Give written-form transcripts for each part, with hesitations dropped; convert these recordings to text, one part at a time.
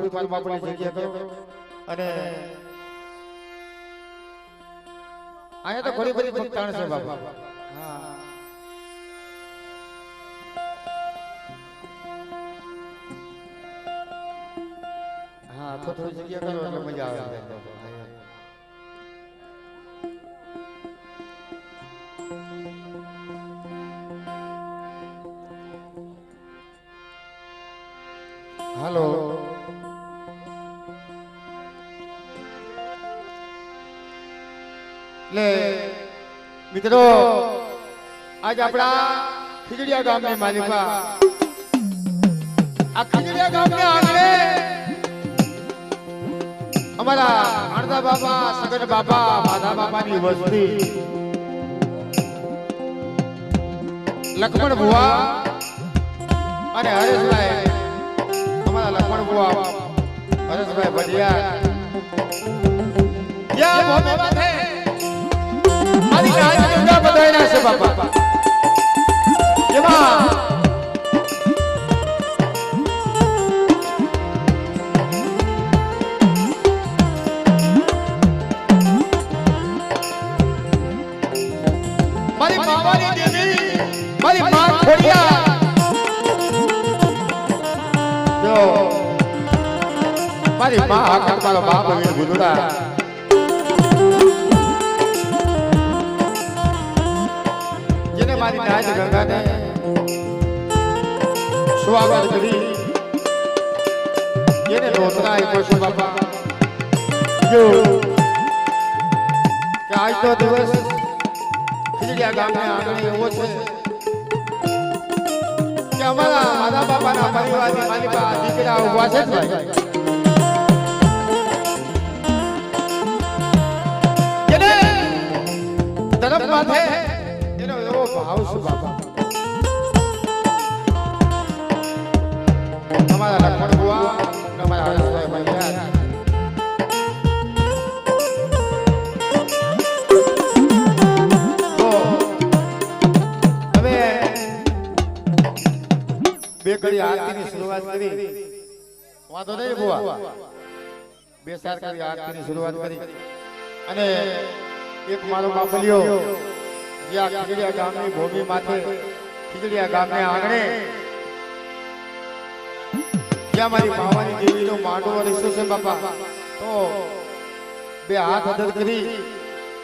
થોડી વાર બાપુની જગ્યા કરો અને અહીંયા તો ઘણી બધી ભક્તાણ છે બાપા. હા હા થોડી જગ્યા કરો એટલે મજા આવે. હાલો લે મિત્રો આજ આપણા ખીજડીયા ગામની માલિકા આ ખીજડીયા ગામને આંગણે અમારા અણદા બાપા સગન બાપા માધા બાપાની વસ્તી લક્ષ્મણ ભુવા અને હરેશભાઈ અમારા લક્ષ્મણ ભુવા હરેશભાઈ ભડિયા યા ભોમે માથે મારી રાજ ગંગા બધાયના છે બાપા. જેમાં મારી માવાની દેવી મારી માં ખોડિયા જો મારી માં આખા મારો બાપ વીર ગુદડા જેને મારી નાજ ગંગાને સ્વાગત કરી જેને રોતરા આપ્યો છે બાપા. જો કે આજ તો દિવસ ખીજડીયા ગામને આંગણે એવો છે કે અમારા માતા બાપાના પરિવારની માલિકા દીકરા ઉભા છે ભાઈ. જેને ધર્મ માથે એનો એવો ભાવ છે બાપા. અમારા લક્ષ્મણ બુઆ અમારા હરેશભાઈ ભૈયા બે ઘડી આરતીની શરૂઆત કરી વાંધો નહીં બુઆ બે ચાર કરી આરતીની શરૂઆત કરી અને એક મારો બાપલિયો જ્યાં ખીજડીયા ગામની ભૂમિ માથે ખીજડીયા ગામને આંગણે જ્યાં મારી ભાવાની દેવીનો માંડવો રીસો છે બાપા. તો બે હાથ અદર કરી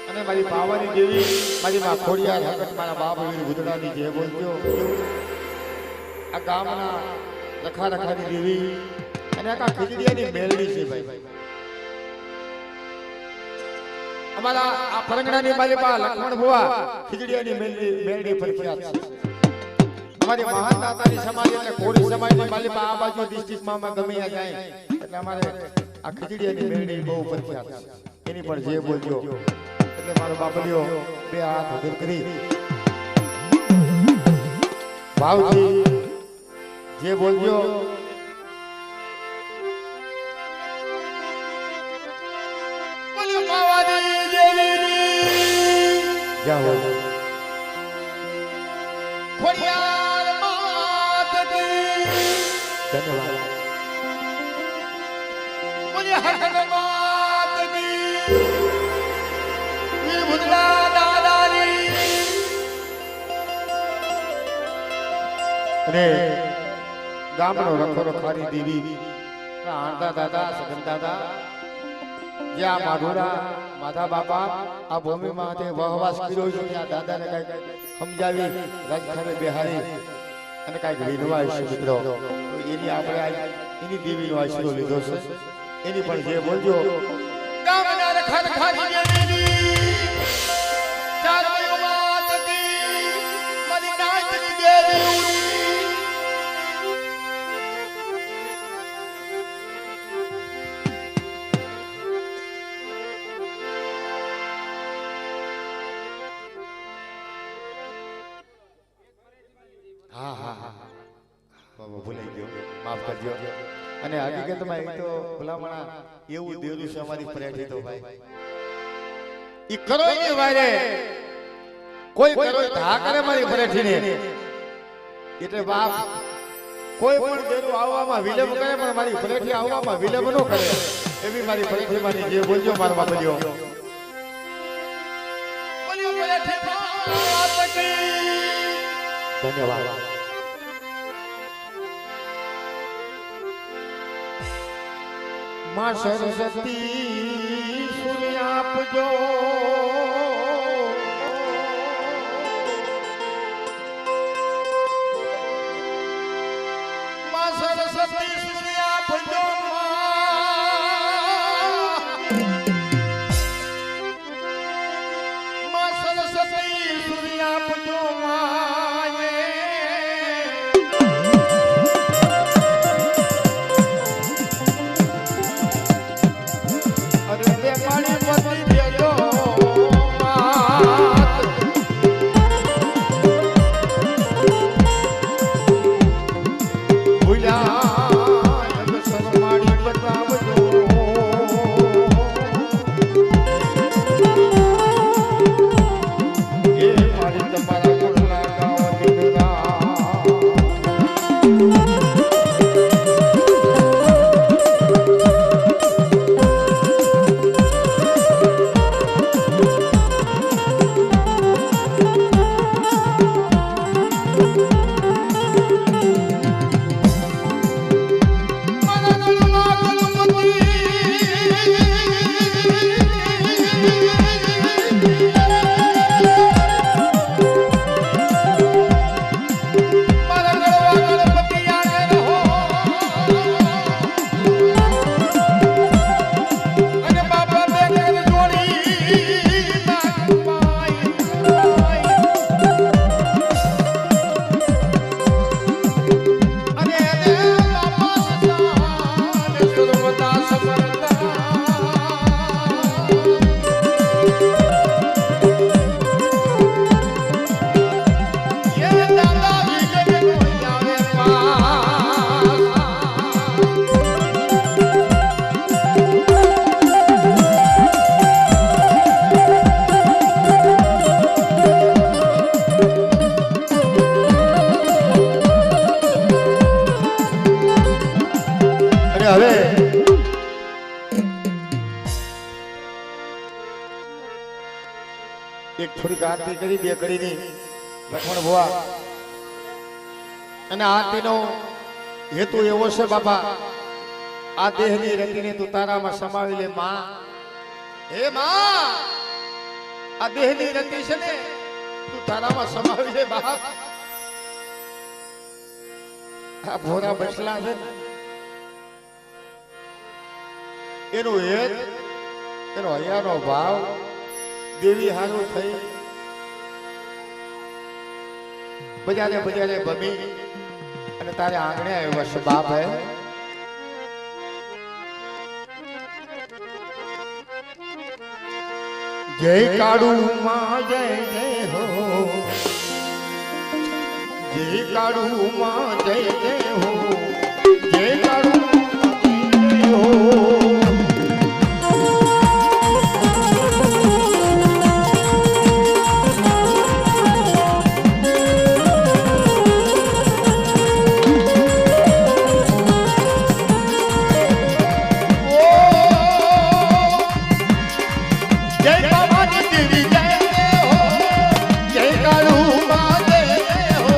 અને મારી ભાવાની દેવી મારી માં ખોડિયાર હકત મારા બાપ વીર ગુદડાની જે બોલજો આ ગામના રખા રખાની દેવી અને આ ખીજડીયાની મેલડી છે ભાઈ. અમારા આ પરંગણાની માલિકા લક્ષ્મણ ભુવા ખીજડીયાની મેલડી પ્રખ્યાત છે. અમારી મહાન દાતાની સમાજ એટલે કોળી સમાજની માલિકા આ બાજુ ડિસ્ટ્રિક્ટમાં ગમે જાય એટલે અમારે આ ખીજડીયાની મેલડી બહુ પ્રખ્યાત છે. એની પણ જે બોલજો એટલે મારો બાપલિયો બે હાથ ઉધર કરી ભાવથી જે બોલજો બોલ્યો માવાની દેવી જાઓ ખોડિયાર માત કી ધન્યવાદ બોલ્યો હકત માત કી વીર ભુજલા દાદાની અને ગામનો રખો રખાની દેવી આણદા દાદા સગન દાદા જ્યાં માધુરા માધા બાપા આ ભૂમિમાં તે વહવાસ કર્યો છે ત્યાં દાદાને કઈક સમજાવી રાજખાને બેહારી અને કઈક વિનવા છે મિત્રો. તો એની આપણે એની દેવીનો આશીર્વાદ લીધો છે. એની પણ જે બોલજો ગામના રખા રખાની દેવી ચાર માત કી મારી નાચની દેવી ભૂલાઈ ગયો માફ કરજો. અને હકીકતમાં એક તો ભલામણા એવું દેવું છે અમારી પરેઠી તો ભાઈ ઈ કરો ની વારે કોઈ કરો ધા કરે મારી પરેઠીને એટલે બાપ કોઈ પણ દેરું આવવામાં વિલંબ કરે પણ મારી ફળેથી આવવામાં વિલંબ ન કરે એવી મારી ફળેથી મારી જે બોલજો મારા બાપજીઓ ધન્યવાદ માં સરસ્વતી સૂર્ય આપજો માં સરસ્વતી સૂર્ય આપજો માં સરસ્વતી સૂર્ય આપજો એક થોડીક આરતી કરી બે કડીની લક્ષ્મણ ભુવા અને આરતીનો હેતુ એવો છે બાપા આ દેહની રતિને તું તારામાં સમાવી લે માં હે માં આ દેહની રતિ છે ને તું તારામાં સમાવી લે બાપ આ ભોરા બસલા છે એનો હેત એનો હૈયાનો ભાવ દેવી હારું થઈ બજારે બજારે ભમી અને તારે આંગણે આવ્યો છે બાપ હે જય કાળુ માં જય જય હો જય કાળુ માં જય જય હો જય કાળુ માં જય જય હો જય કાળુ માં જય હો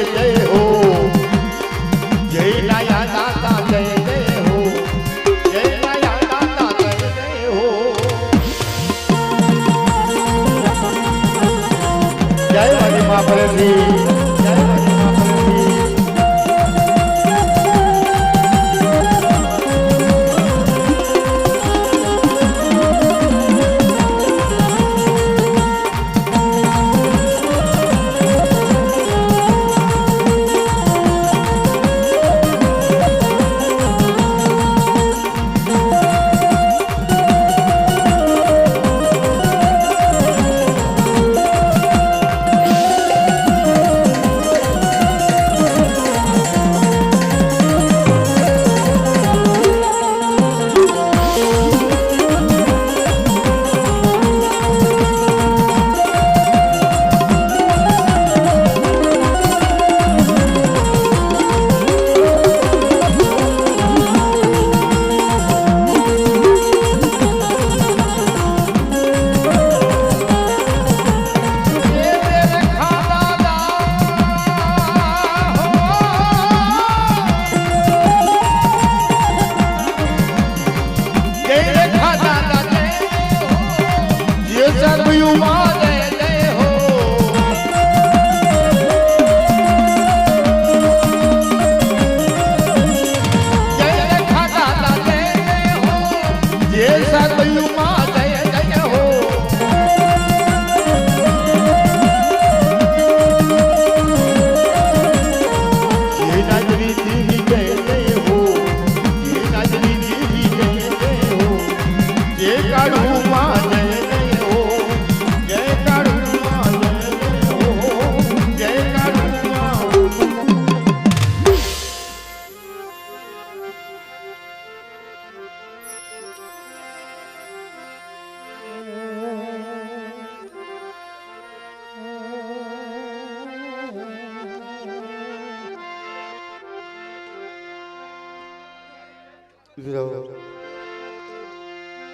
જય હો જય નાયા દાતા જય જય હો જય નાયા દાતા જય જય હો જય મારી મા ભરેલી જય મારી મા ભરેલી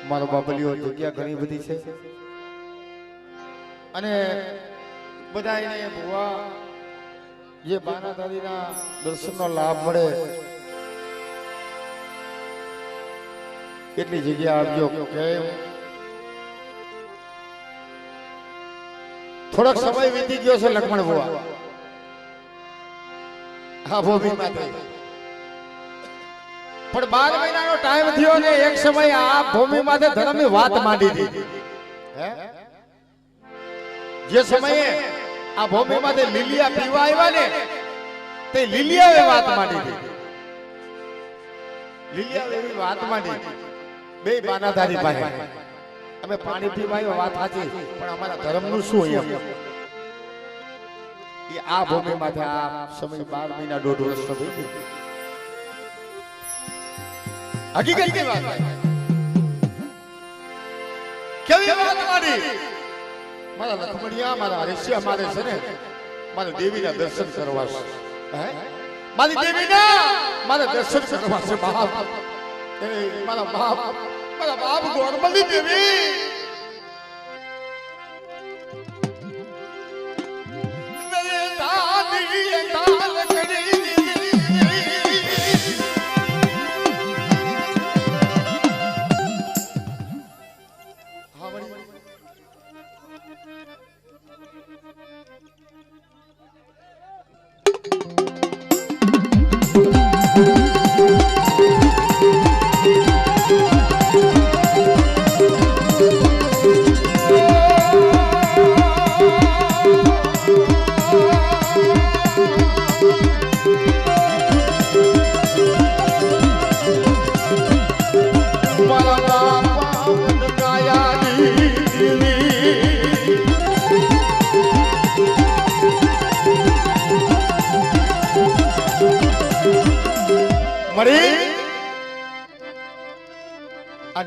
મારો બાબલીઓ જગ્યા ઘણી બધી છે અને બધા એને ભુવા જે બાના દાદીના દર્શનનો લાભ મળે કેટલી જગ્યા આપજો કેમ થોડોક સમય વીતી ગયો છે લક્ષ્મણ ભુવા હા ભોમી માતે પણ 12 મહિનાનો ટાઈમ થયો ને એક સમય આ ભૂમિ માથે ધર્મની વાત માંડી હતી જે સમયે આ ભૂમિ માથે લીલિયા પીવા આવ્યા ને તે લીલિયાએ વાત માંડી હતી લીલિયાએ એવી વાત માંડી બે બાનાધારી પાસે અમે પાણી પીવા આવ્યા વાત સાચી પણ અમારા ધર્મનું શું એમ એ આ ભૂમિ માથે આ સમય 12 મહિના 1.5 વર્ષ થઈ ગયું હકીકત ની વાત કેવી વાત મારી મારા લખમણિયા મારા હરિશ્યા મારે છે ને મારા દેવીના દર્શન કરવા છે હે મારી દેવીના મારા દર્શન કરવા છે બાપ એ મારા બાપ ગોરમલી દેવી મેરે દાદી દાલ કરી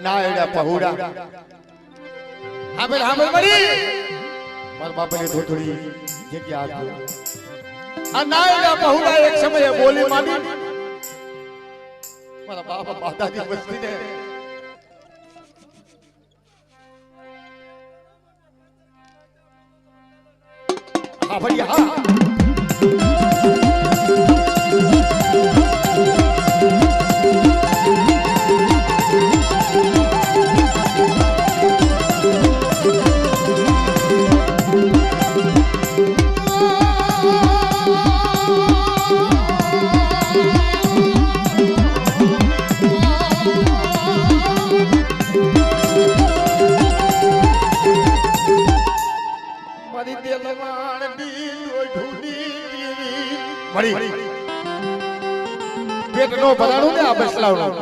નાયડા પહોડા હામેલ હામેલ મરી માર બાપને થોડી જગ્યા આપજો આ નાયડા પહોડા એક સમયે બોલી માંડી મારા બાપા બાદાની વસ્તીને હા ભૈયા હા મળી પેટ નો ભરાણું ને આ બસલાવનું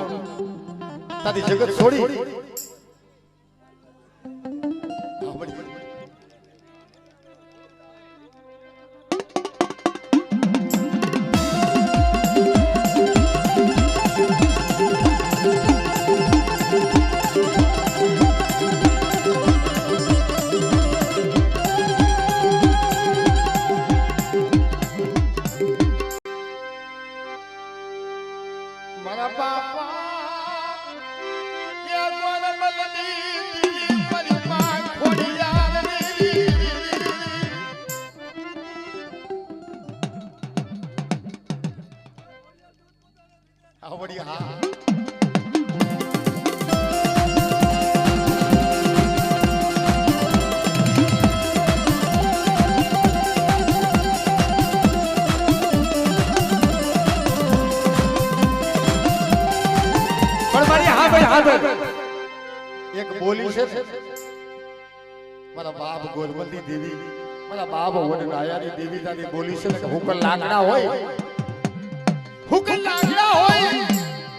તારી જગત છોડી એક બોલી છે મારા બાપ ગોરમલની દેવી મારા બાપ વડનાયાની દેવી તારી બોલી છે કે હુકલ લાગડા હોય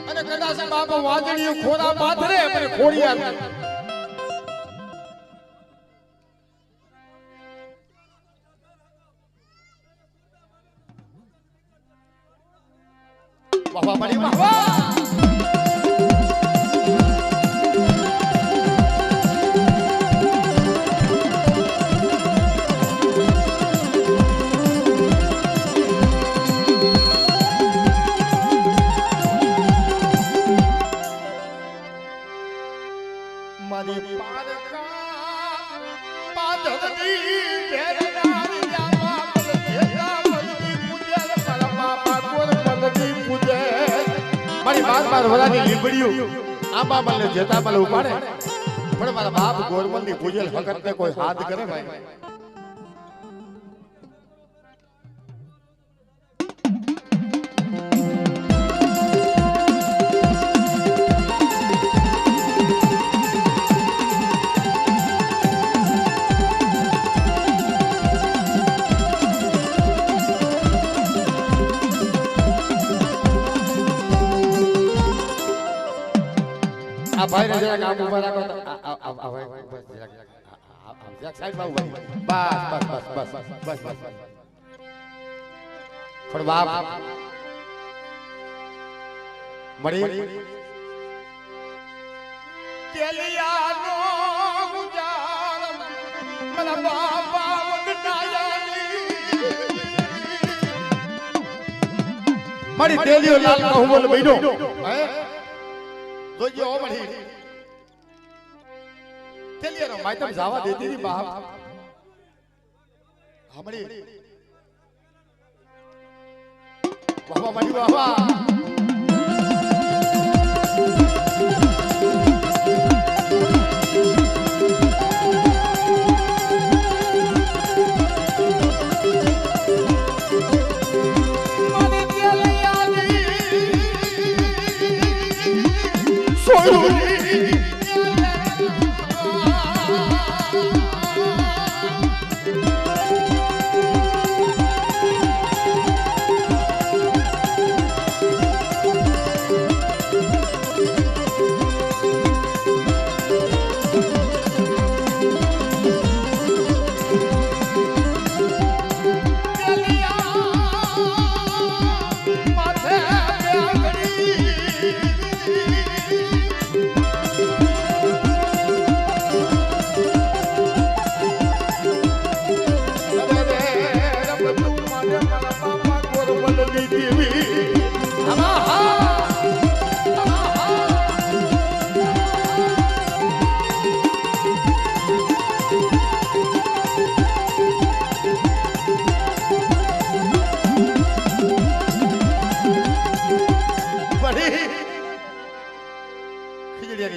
અને કદાચ બાપ વાદળી ખોરા પાથરે અને ખોડિયા બાબા મળી બાબા ઉપાડે પણ મારા બાપ ગોરમલ ની પૂજલ હકત ને કોઈ હાથ કરે ભાઈ ભાઈ ને જરા કામ ઉભા રાખો આ ભાઈ બસ જરા સાઈડ માં ઉભા બસ પણ બાપ મળી કેલિયાનો ગુજાર મારા બાપા વડનાયાની મળી તેલિયો લાલ કહું બોલ બેનો હે જોજો ઓ મળી તેલિયાનો માયતમ જાવા દેતી ની બાપ હા મળી વાહ મળી વાહ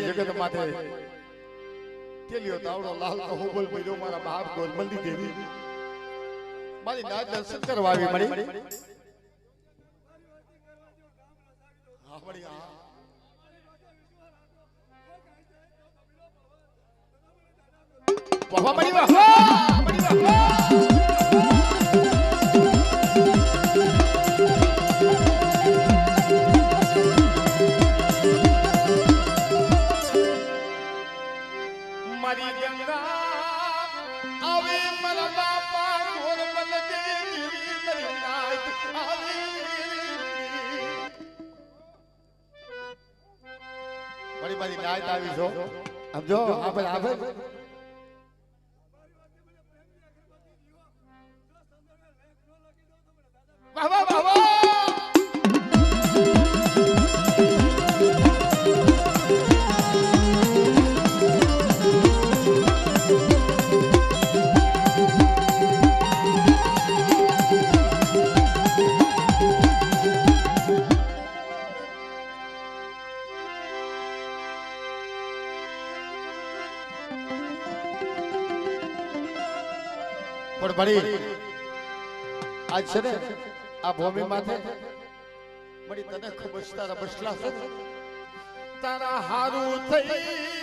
જગત માથે તેલિયો તાવડો લાલ કહો બોલ પડ્યો મારા બાપ ગોરમલની દેવી મારી ના દર્શન કરવા આવી મળી હા મળી હા વાહ મળી વાહ મળી વાહ મારી મારી નાચ આવી છો સમજો આપણે આવે વાહ વાહ વાહ વાહ પણ બડી આજ છે ને આ ભૂમિ માથે બડી તને ખબર છે તારા બસલા છે તારા હારું થઈ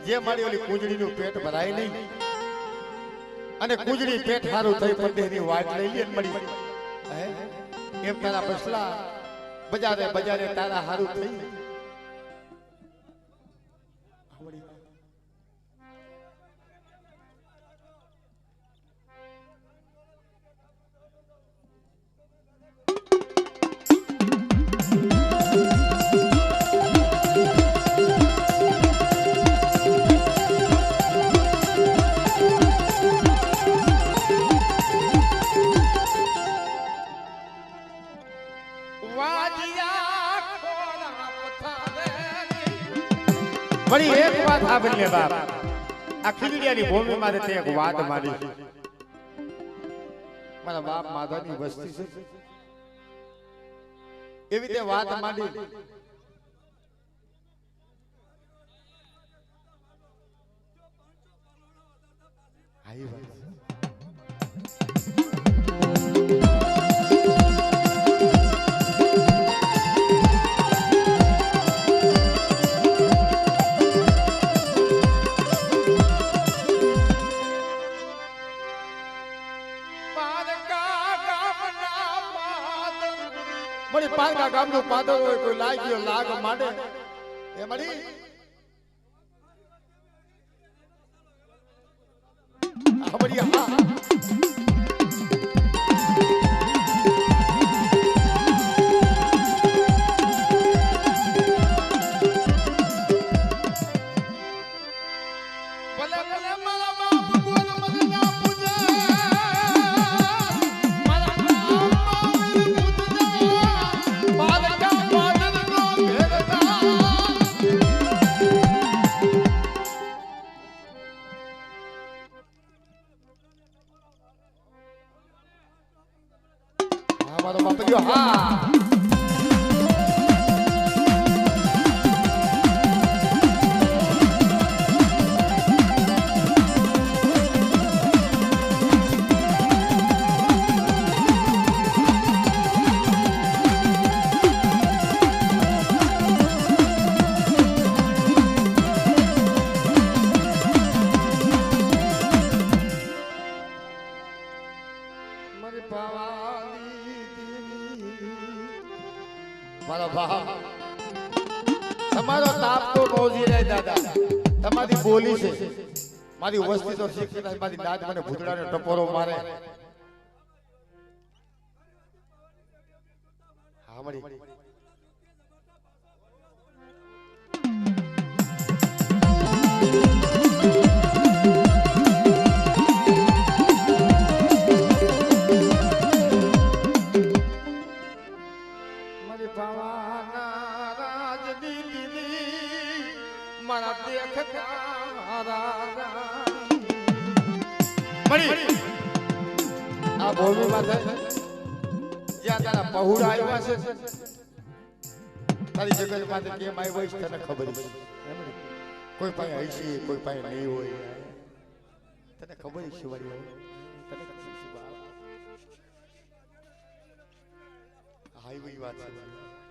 જે મારી ઓલી કુંજડીનું પેટ ભરાય નહીં અને કુંજડી પેટ હારું થઈ પડેની વાત લઈ લે મળી એમ તારા બસલા બજારે બજારે તારા હારું થઈ વળી એક વાત સાંભળી લે બાપ આ ખીજડીયાની ભૂમિ માં તે એક વાત મારી મારા બાપ માધાની વસ્તી છે એવી તે વાત માંડી આઈ વાત મળી પાલકા ગામનું પાદર હોય કોઈ લાગ્યો લાગ માંડે એ મળી હા મળી હા મારો બાપજો હા મારી મારો ભાવ તમારો તાપ તો મોજી રહે દાદા તમારી બોલી છે મારી વસ્તી તો શીખી મારી દાદ મને ભૂતડાને ટપોરો મારે હા મળી આ ભૂમિ માથે જ્યાં તારા પહોળા આવ્યા છે તારી જગત માથે કેમ આવ્યો છે તને ખબર છે કોઈ પાસે હશે કોઈ પાસે નહીં હોય તને ખબર છે વાળી તને હાઈ વાત છે